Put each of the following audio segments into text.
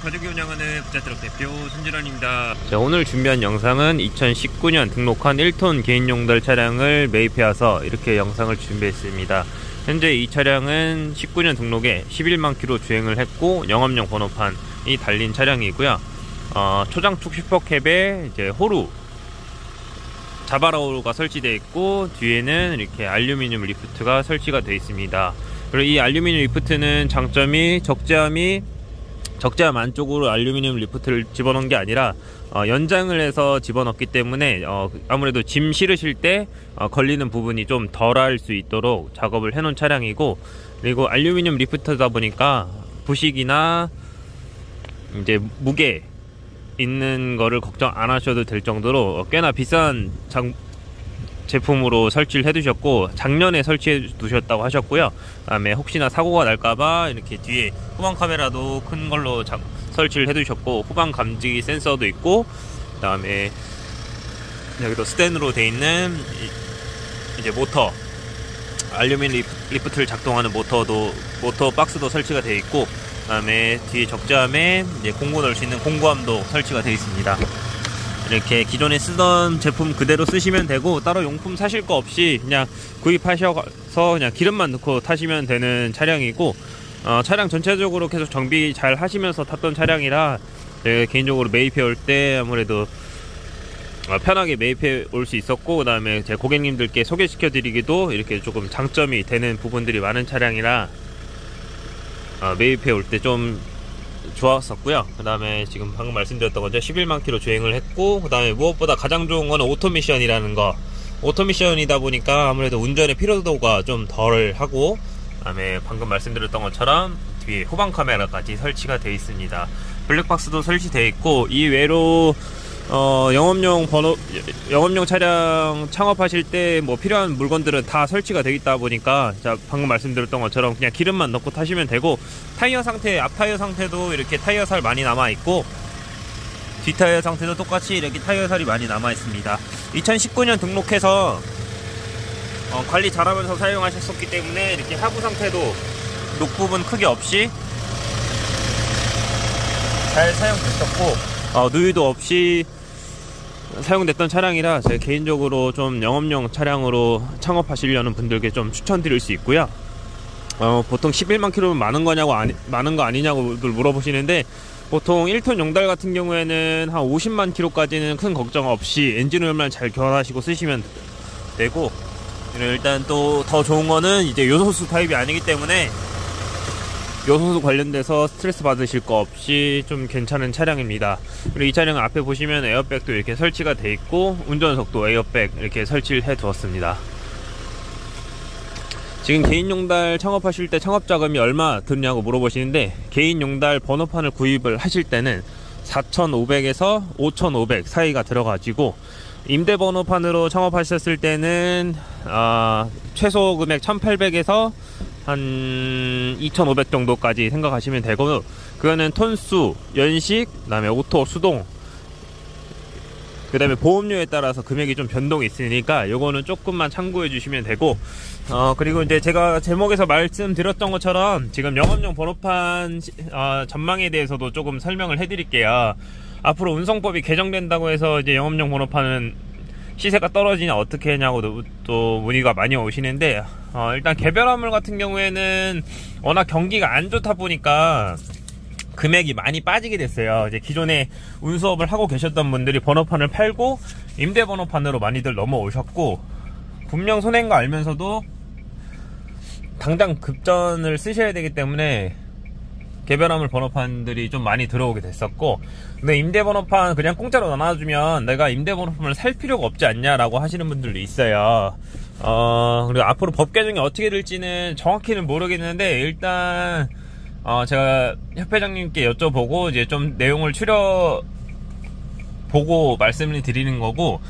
가족이 운영하는 부자트럭 대표 손진원입니다. 자, 오늘 준비한 영상은 2019년 등록한 1톤 개인용달 차량을 매입해 와서 이렇게 영상을 준비했습니다. 현재 이 차량은 19년 등록에 11만 킬로 주행을 했고 영업용 번호판이 달린 차량이고요. 초장축 슈퍼캡에 이제 호루 자바라호가 설치되어 있고 뒤에는 이렇게 알루미늄 리프트가 설치가 되어 있습니다. 그리고 이 알루미늄 리프트는 장점이 적재함 안쪽으로 알루미늄 리프트를 집어넣은 게 아니라 연장을 해서 집어넣기 때문에 아무래도 짐 실으실 때 걸리는 부분이 좀 덜할 수 있도록 작업을 해 놓은 차량이고, 그리고 알루미늄 리프트다 보니까 부식이나 이제 무게 있는 거를 걱정 안 하셔도 될 정도로 꽤나 비싼 제품으로 설치를 해 두셨고, 작년에 설치해 두셨다고 하셨고요. 그 다음에 혹시나 사고가 날까봐 이렇게 뒤에 후방 카메라도 큰 걸로 설치를 해 두셨고, 후방 감지 센서도 있고, 그 다음에 여기도 스텐으로 돼 있는 이제 모터, 알루미늄 리프트를 작동하는 모터 박스도 설치가 되어 있고, 그 다음에 뒤에 적재함에 이제 공구 넣을 수 있는 공구함도 설치가 되어 있습니다. 이렇게 기존에 쓰던 제품 그대로 쓰시면 되고, 따로 용품 사실 거 없이 그냥 구입하셔서 그냥 기름만 넣고 타시면 되는 차량이고, 차량 전체적으로 계속 정비 잘 하시면서 탔던 차량이라 개인적으로 매입해 올 때 아무래도 편하게 매입해 올 수 있었고, 그 다음에 제 고객님들께 소개시켜 드리기도 이렇게 조금 장점이 되는 부분들이 많은 차량이라 매입해 올 때 좀 좋았었고요. 그 다음에 지금 방금 말씀드렸던 거죠. 11만 킬로 주행을 했고, 그 다음에 무엇보다 가장 좋은 거는 오토미션이라는 거. 오토미션이다 보니까 아무래도 운전의 피로도가 좀 덜 하고, 그 다음에 방금 말씀드렸던 것처럼 뒤에 후방 카메라까지 설치가 되어 있습니다. 블랙박스도 설치되어 있고, 이외로 영업용 차량 창업하실 때 뭐 필요한 물건들은 다 설치가 되어 있다 보니까, 자, 방금 말씀드렸던 것처럼 그냥 기름만 넣고 타시면 되고, 타이어 상태, 앞 타이어 상태도 이렇게 타이어 살 많이 남아 있고, 뒷 타이어 상태도 똑같이 이렇게 타이어 살이 많이 남아 있습니다. 2019년 등록해서 관리 잘하면서 사용하셨었기 때문에 이렇게 하부 상태도 녹 부분 크게 없이 잘 사용됐었고, 누유도 없이 사용됐던 차량이라 제가 개인적으로 좀 영업용 차량으로 창업하시려는 분들께 좀 추천드릴 수 있고요. 보통 11만 킬로면 많은 거 아니냐고 물어보시는데, 보통 1톤 용달 같은 경우에는 한 50만 킬로까지는 큰 걱정 없이 엔진오일만 잘 교환하시고 쓰시면 되고, 일단 또 더 좋은 거는 이제 요소수 타입이 아니기 때문에 요소수 관련돼서 스트레스 받으실 거 없이 좀 괜찮은 차량입니다. 그리고 이 차량은 앞에 보시면 에어백도 이렇게 설치가 돼 있고, 운전석도 에어백 이렇게 설치를 해 두었습니다. 지금 개인용달 창업하실 때 창업자금이 얼마 드냐고 물어보시는데, 개인용달 번호판을 구입을 하실 때는 4,500에서 5,500 사이가 들어가지고, 임대번호판으로 창업하셨을 때는 최소 금액 1,800에서 한 2,500 정도까지 생각하시면 되고, 그거는 톤수, 연식, 그 다음에 오토, 수동, 그 다음에 보험료에 따라서 금액이 좀 변동이 있으니까 요거는 조금만 참고해 주시면 되고, 그리고 이제 제가 제목에서 말씀드렸던 것처럼 지금 영업용 번호판 전망에 대해서도 조금 설명을 해 드릴게요. 앞으로 운송법이 개정된다고 해서 이제 영업용 번호판은 시세가 떨어지냐 어떻게 하냐고 또 문의가 많이 오시는데, 일단 개별화물 같은 경우에는 워낙 경기가 안 좋다 보니까 금액이 많이 빠지게 됐어요. 이제 기존에 운수업을 하고 계셨던 분들이 번호판을 팔고 임대 번호판으로 많이들 넘어오셨고, 분명 손해인 거 알면서도 당장 급전을 쓰셔야 되기 때문에 개별화물 번호판들이 좀 많이 들어오게 됐었고, 근데 임대 번호판 그냥 공짜로 나눠주면 내가 임대 번호판을 살 필요가 없지 않냐라고 하시는 분들도 있어요. 그리고 앞으로 법 개정이 어떻게 될지는 정확히는 모르겠는데, 일단 제가 협회장님께 여쭤보고 이제 좀 내용을 보고 말씀을 드리는 거고,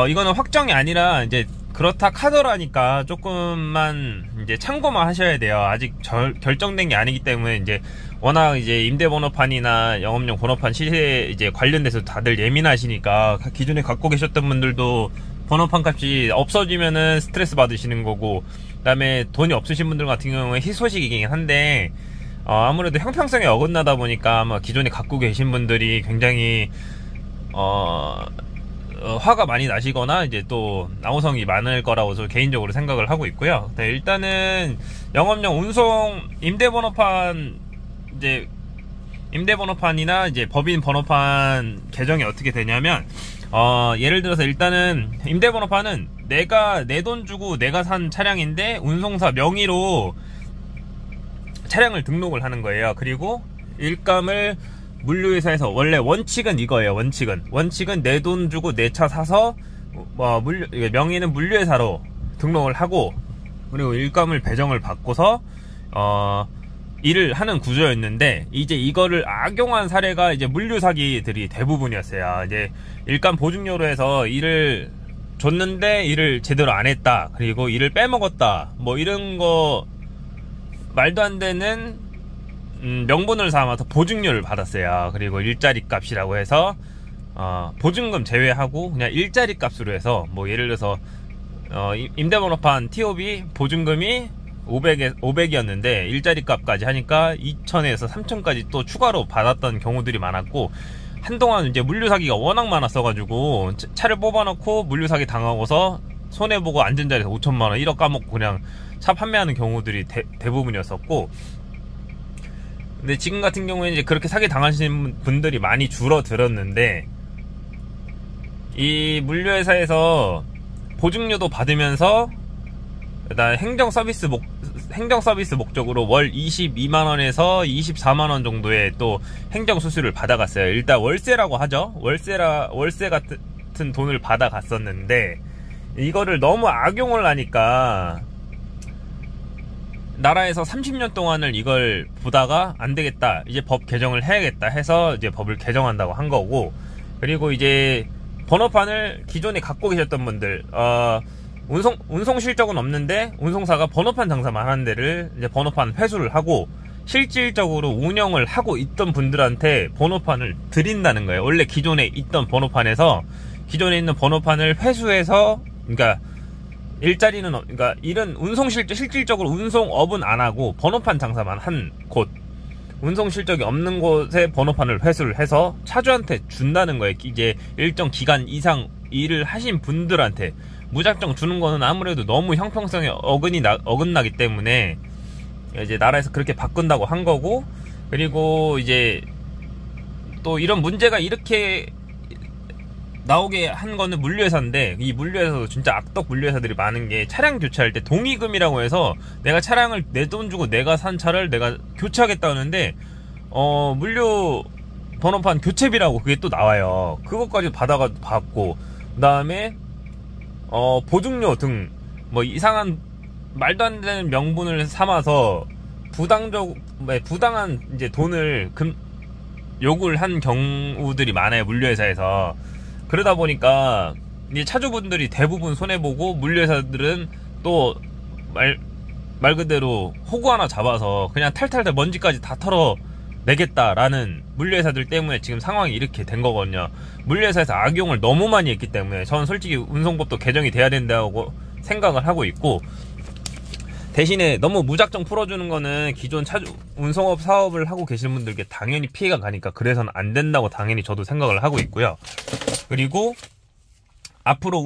이거는 확정이 아니라 이제 그렇다 카더라니까 조금만 이제 참고만 하셔야 돼요. 아직 결정된 게 아니기 때문에, 이제 워낙 이제 임대번호판이나 영업용 번호판 시세에 이제 관련돼서 다들 예민하시니까, 기존에 갖고 계셨던 분들도 번호판 값이 없어지면은 스트레스 받으시는 거고, 그 다음에 돈이 없으신 분들 같은 경우에 희소식이긴 한데, 아무래도 형평성에 어긋나다 보니까 아마 기존에 갖고 계신 분들이 굉장히 화가 많이 나시거나 이제 또 나호성이 많을 거라고 저 개인적으로 생각을 하고 있고요. 네, 일단은 영업용 운송 임대번호판 이제 임대번호판이나 이제 법인 번호판 개정이 어떻게 되냐면 예를 들어서 일단은 임대번호판은 내가 내 돈 주고 내가 산 차량인데 운송사 명의로 차량을 등록을 하는 거예요. 그리고 일감을 물류회사에서 원래 원칙은 이거예요. 원칙은 내 돈 주고 내 차 사서 명의는 물류회사로 등록을 하고 그리고 일감을 배정을 받고서 일을 하는 구조였는데 이제 이거를 악용한 사례가 이제 물류 사기들이 대부분이었어요. 이제 일감 보증료로 해서 일을 줬는데 일을 제대로 안 했다. 그리고 일을 빼먹었다. 뭐 이런 거 말도 안 되는 명분을 삼아서 보증료를 받았어요. 그리고 일자리 값이라고 해서 보증금 제외하고 그냥 일자리 값으로 해서 뭐 예를 들어서 임대번호판 TOB 보증금이 500이었는데 일자리 값까지 하니까 2000에서 3000까지 또 추가로 받았던 경우들이 많았고, 한동안 이제 물류 사기가 워낙 많았어가지고 차를 뽑아놓고 물류 사기 당하고서 손해보고 앉은 자리에서 5천만원 1억 까먹고 그냥 차 판매하는 경우들이 대부분이었었고, 근데 지금 같은 경우에는 이제 그렇게 사기 당하시는 분들이 많이 줄어들었는데, 이 물류회사에서 보증료도 받으면서 일단 행정 서비스 목적으로 월 22만원에서 24만원 정도의 또 행정 수수료를 받아갔어요. 일단 월세라고 하죠. 월세 같은 돈을 받아갔었는데, 이거를 너무 악용을 하니까 나라에서 30년 동안을 이걸 보다가 안 되겠다, 이제 법 개정을 해야겠다 해서 이제 법을 개정한다고 한 거고, 그리고 이제 번호판을 기존에 갖고 계셨던 분들, 운송 실적은 없는데 운송사가 번호판 장사만 하는 데를 이제 번호판 회수를 하고 실질적으로 운영을 하고 있던 분들한테 번호판을 드린다는 거예요. 원래 기존에 있던 번호판에서 기존에 있는 번호판을 회수해서, 그러니까 일자리는 그러니까 일은 실질적으로 운송업은 안 하고 번호판 장사만 한 곳, 운송 실적이 없는 곳에 번호판을 회수를 해서 차주한테 준다는 거예요. 이제 일정 기간 이상 일을 하신 분들한테 무작정 주는 거는 아무래도 너무 형평성에 어긋나기 때문에 이제 나라에서 그렇게 바꾼다고 한 거고, 그리고 이제 또 이런 문제가 이렇게 나오게 한 거는 물류회사인데, 이 물류회사도 진짜 악덕 물류회사들이 많은 게, 차량 교체할 때 동의금이라고 해서 내가 차량을 내 돈 주고 내가 산 차를 내가 교체하겠다 하는데 물류 번호판 교체비라고 그게 또 나와요. 그것까지 받고, 그 다음에 보증료 등 뭐 이상한 말도 안 되는 명분을 삼아서 부당한 이제 돈을 요구를 한 경우들이 많아요, 물류회사에서. 그러다 보니까 이제 차주분들이 대부분 손해보고, 물류회사들은 또 말 그대로 호구 하나 잡아서 그냥 탈탈탈 먼지까지 다 털어내겠다라는 물류회사들 때문에 지금 상황이 이렇게 된 거거든요. 물류회사에서 악용을 너무 많이 했기 때문에 저는 솔직히 운송법도 개정이 돼야 된다고 생각을 하고 있고, 대신에 너무 무작정 풀어주는 거는 기존 운송업 사업을 하고 계신 분들께 당연히 피해가 가니까 그래서는 안 된다고 당연히 저도 생각을 하고 있고요. 그리고 앞으로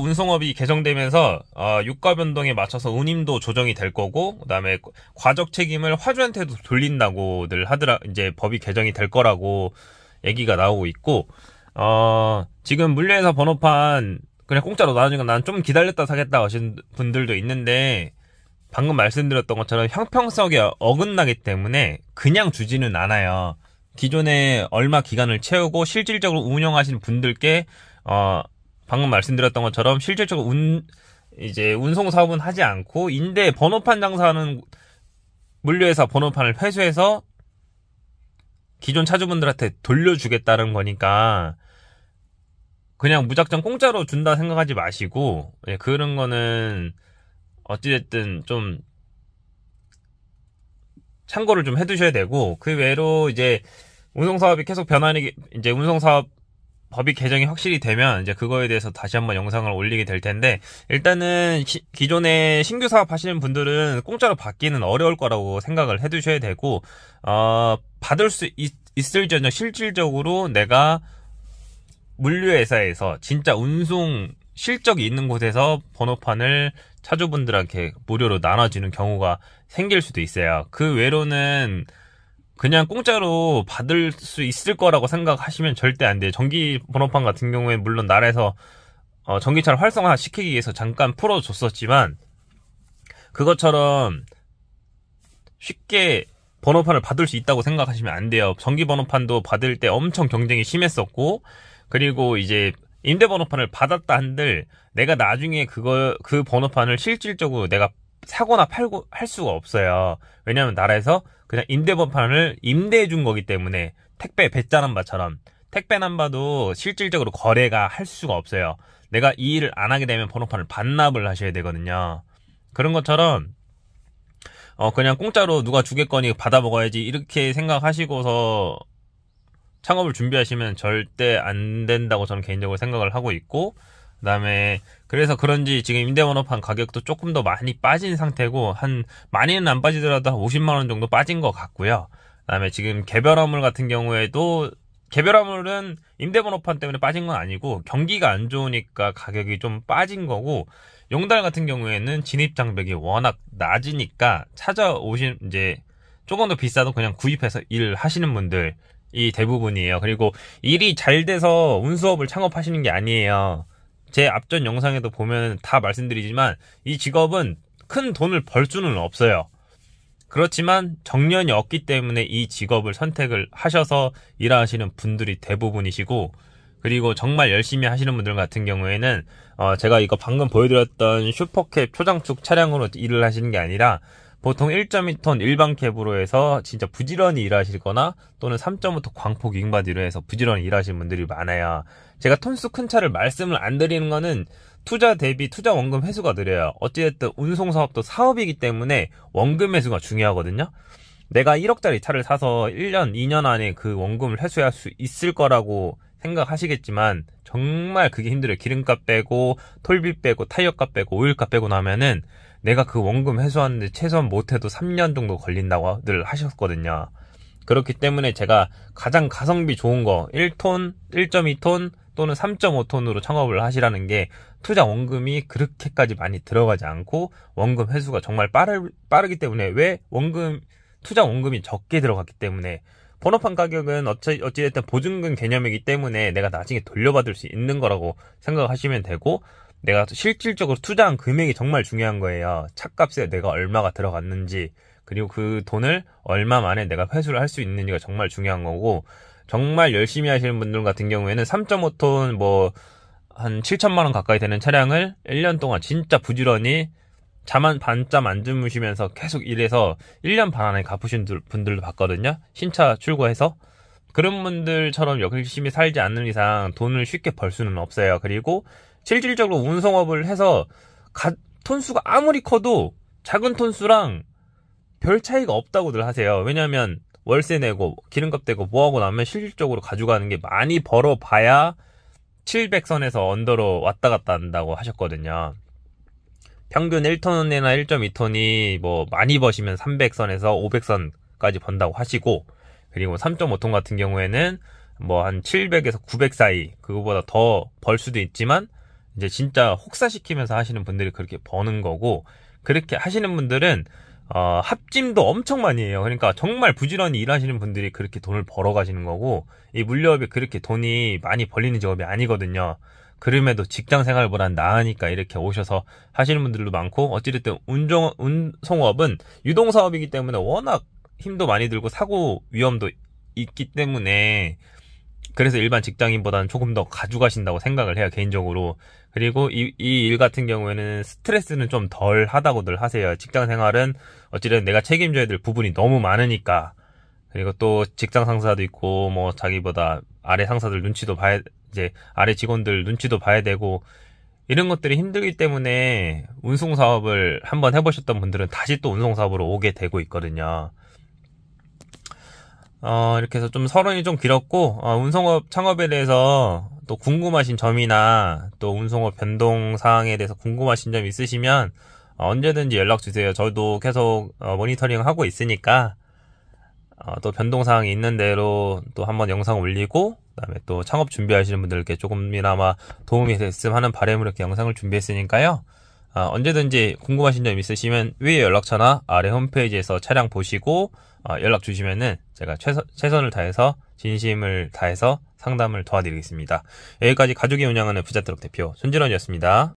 운송업이 개정되면서 유가 변동에 맞춰서 운임도 조정이 될 거고, 그다음에 과적 책임을 화주한테도 돌린다고들 이제 법이 개정이 될 거라고 얘기가 나오고 있고, 지금 물류회사 번호판 그냥 공짜로 나눠주니까 난 좀 기다렸다 사겠다 하신 분들도 있는데, 방금 말씀드렸던 것처럼 형평성에 어긋나기 때문에 그냥 주지는 않아요. 기존에 얼마 기간을 채우고 실질적으로 운영하시는 분들께 방금 말씀드렸던 것처럼 실질적으로 이제 운송 사업은 하지 않고 임대 번호판 장사하는 물류회사 번호판을 회수해서 기존 차주분들한테 돌려주겠다는 거니까 그냥 무작정 공짜로 준다 생각하지 마시고, 그런 거는 어찌됐든 좀 참고를 좀 해두셔야 되고, 그 외로 이제 운송사업이 계속 이제 운송사업 법이 개정이 확실히 되면 이제 그거에 대해서 다시 한번 영상을 올리게 될 텐데, 일단은 기존에 신규 사업 하시는 분들은 공짜로 받기는 어려울 거라고 생각을 해두셔야 되고, 받을 수 있을지언정 실질적으로 내가 물류회사에서 진짜 운송 실적이 있는 곳에서 번호판을 차주분들한테 무료로 나눠주는 경우가 생길 수도 있어요. 그 외로는 그냥 공짜로 받을 수 있을 거라고 생각하시면 절대 안 돼요. 전기 번호판 같은 경우에 물론 나라에서 전기차를 활성화 시키기 위해서 잠깐 풀어줬었지만, 그것처럼 쉽게 번호판을 받을 수 있다고 생각하시면 안 돼요. 전기 번호판도 받을 때 엄청 경쟁이 심했었고, 그리고 이제 임대 번호판을 받았다 한들 내가 나중에 그 번호판을 실질적으로 내가 사거나 팔고 할 수가 없어요. 왜냐하면 나라에서 그냥 임대 번호판을 임대해 준 거기 때문에, 택배 배짜 남바처럼 택배 남바도 실질적으로 거래가 할 수가 없어요. 내가 이 일을 안 하게 되면 번호판을 반납을 하셔야 되거든요. 그런 것처럼 그냥 공짜로 누가 주겠거니 받아 먹어야지 이렇게 생각하시고서 창업을 준비하시면 절대 안 된다고 저는 개인적으로 생각을 하고 있고, 그 다음에 그래서 그런지 지금 임대번호판 가격도 조금 더 많이 빠진 상태고, 많이는 안 빠지더라도 한 50만원 정도 빠진 것 같고요. 그 다음에 지금 개별화물 같은 경우에도, 개별화물은 임대번호판 때문에 빠진 건 아니고 경기가 안 좋으니까 가격이 좀 빠진 거고, 용달 같은 경우에는 진입장벽이 워낙 낮으니까 찾아오신, 이제 조금 더 비싸도 그냥 구입해서 일 하시는 분들 이 대부분이에요. 그리고 일이 잘 돼서 운수업을 창업하시는 게 아니에요. 제 앞전 영상에도 보면 다 말씀드리지만 이 직업은 큰 돈을 벌 수는 없어요. 그렇지만 정년이 없기 때문에 이 직업을 선택을 하셔서 일하시는 분들이 대부분이시고, 그리고 정말 열심히 하시는 분들 같은 경우에는 제가 이거 방금 보여드렸던 슈퍼캡 초장축 차량으로 일을 하시는 게 아니라 보통 1.2톤 일반 캡으로 해서 진짜 부지런히 일하시거나, 또는 3.5톤 광폭 윙바디로 해서 부지런히 일하시는 분들이 많아요. 제가 톤수 큰 차를 말씀을 안 드리는 거는 투자 대비 투자 원금 회수가 느려요. 어찌됐든 운송사업도 사업이기 때문에 원금 회수가 중요하거든요. 내가 1억짜리 차를 사서 1년, 2년 안에 그 원금을 회수할 수 있을 거라고 생각하시겠지만 정말 그게 힘들어요. 기름값 빼고 톨비 빼고 타이어값 빼고 오일값 빼고 나면은 내가 그 원금 회수하는데 최소한 못해도 3년 정도 걸린다고 늘 하셨거든요. 그렇기 때문에 제가 가장 가성비 좋은 거 1톤, 1.2톤 또는 3.5톤으로 창업을 하시라는 게, 투자 원금이 그렇게까지 많이 들어가지 않고 원금 회수가 정말 빠르기 때문에, 왜 투자 원금이 적게 들어갔기 때문에, 번호판 가격은 어찌됐든 보증금 개념이기 때문에 내가 나중에 돌려받을 수 있는 거라고 생각하시면 되고, 내가 실질적으로 투자한 금액이 정말 중요한 거예요. 차값에 내가 얼마가 들어갔는지, 그리고 그 돈을 얼마 만에 내가 회수를 할 수 있는지가 정말 중요한 거고, 정말 열심히 하시는 분들 같은 경우에는 3.5톤 한 7천만원 가까이 되는 차량을 1년 동안 진짜 부지런히 반잠 안 주무시면서 계속 일해서 1년 반 안에 갚으신 분들도 봤거든요. 신차 출고해서. 그런 분들처럼 열심히 살지 않는 이상 돈을 쉽게 벌 수는 없어요. 그리고 실질적으로 운송업을 해서 톤수가 아무리 커도 작은 톤수랑 별 차이가 없다고들 하세요. 왜냐하면 월세 내고 기름값 대고 뭐하고 나면 실질적으로 가져가는 게 많이 벌어봐야 700선에서 언더로 왔다 갔다 한다고 하셨거든요. 평균 1톤이나 1.2톤이 뭐 많이 버시면 300선에서 500선까지 번다고 하시고, 그리고 3.5톤 같은 경우에는 뭐 한 700에서 900 사이, 그거보다 더 벌 수도 있지만 이제 진짜 혹사시키면서 하시는 분들이 그렇게 버는 거고, 그렇게 하시는 분들은 합짐도 엄청 많이 해요. 그러니까 정말 부지런히 일하시는 분들이 그렇게 돈을 벌어 가시는 거고, 이 물류업이 그렇게 돈이 많이 벌리는 직업이 아니거든요. 그럼에도 직장 생활보단 나으니까 이렇게 오셔서 하시는 분들도 많고, 어찌됐든 운송업은 유동사업이기 때문에 워낙 힘도 많이 들고 사고 위험도 있기 때문에, 그래서 일반 직장인보다는 조금 더 가져가신다고 생각을 해요, 개인적으로. 그리고 이 일 같은 경우에는 스트레스는 좀 덜 하다고들 하세요. 직장 생활은 어찌됐든 내가 책임져야 될 부분이 너무 많으니까. 그리고 또 직장 상사도 있고, 뭐 자기보다 아래 상사들 눈치도 이제 아래 직원들 눈치도 봐야 되고, 이런 것들이 힘들기 때문에 운송사업을 한번 해보셨던 분들은 다시 또 운송사업으로 오게 되고 있거든요. 이렇게 해서 좀 서론이 좀 길었고, 운송업 창업에 대해서 또 궁금하신 점이나 또 운송업 변동 사항에 대해서 궁금하신 점 있으시면 언제든지 연락 주세요. 저도 계속 모니터링 하고 있으니까 또 변동 사항이 있는 대로 또 한번 영상 올리고, 그다음에 또 창업 준비하시는 분들께 조금이나마 도움이 됐으면 하는 바람으로 이렇게 영상을 준비했으니까요. 언제든지 궁금하신 점 있으시면 위에 연락처나 아래 홈페이지에서 차량 보시고 연락 주시면은 제가 최선을 다해서 진심을 다해서 상담을 도와드리겠습니다. 여기까지 가족이 운영하는 부자트럭 대표 손진원이었습니다.